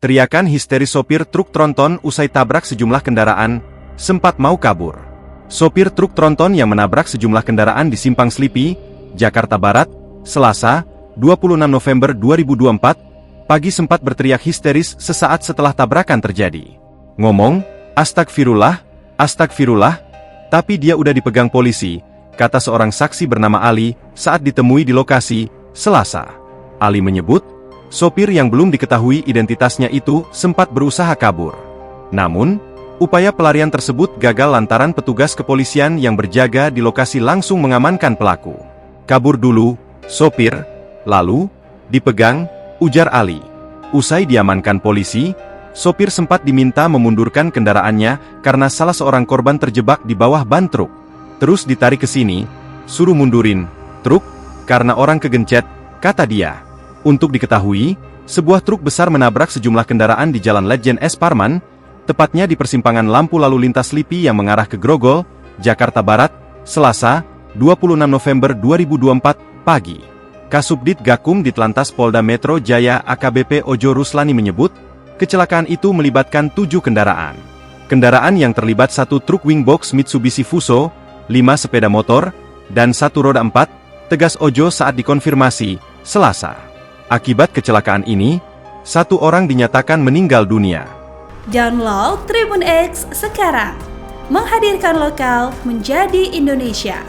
Teriakan histeris sopir truk tronton usai tabrak sejumlah kendaraan, sempat mau kabur. Sopir truk tronton yang menabrak sejumlah kendaraan di Simpang Slipi, Jakarta Barat, Selasa, 26 November 2024, pagi sempat berteriak histeris sesaat setelah tabrakan terjadi. Ngomong, "Astagfirullah, astagfirullah," tapi dia udah dipegang polisi, kata seorang saksi bernama Ali saat ditemui di lokasi, Selasa. Ali menyebut, sopir yang belum diketahui identitasnya itu sempat berusaha kabur. Namun, upaya pelarian tersebut gagal lantaran petugas kepolisian yang berjaga di lokasi langsung mengamankan pelaku. "Kabur dulu, sopir, lalu dipegang," ujar Ali. Usai diamankan polisi, sopir sempat diminta memundurkan kendaraannya karena salah seorang korban terjebak di bawah ban truk. "Terus ditarik ke sini, suruh mundurin truk, karena orang kegencet," kata dia. Untuk diketahui, sebuah truk besar menabrak sejumlah kendaraan di Jalan Ledjen S. Parman, tepatnya di persimpangan lampu lalu lintas Slipi yang mengarah ke Grogol, Jakarta Barat, Selasa, 26 November 2024, pagi. Kasubdit Gakum Ditlantas Polda Metro Jaya AKBP Ojo Ruslani menyebut, kecelakaan itu melibatkan 7 kendaraan. Kendaraan yang terlibat 1 truk wingbox Mitsubishi Fuso, 5 sepeda motor, dan 1 roda 4, tegas Ojo saat dikonfirmasi, Selasa. Akibat kecelakaan ini, 1 orang dinyatakan meninggal dunia. Download Tribun X sekarang, menghadirkan lokal menjadi Indonesia.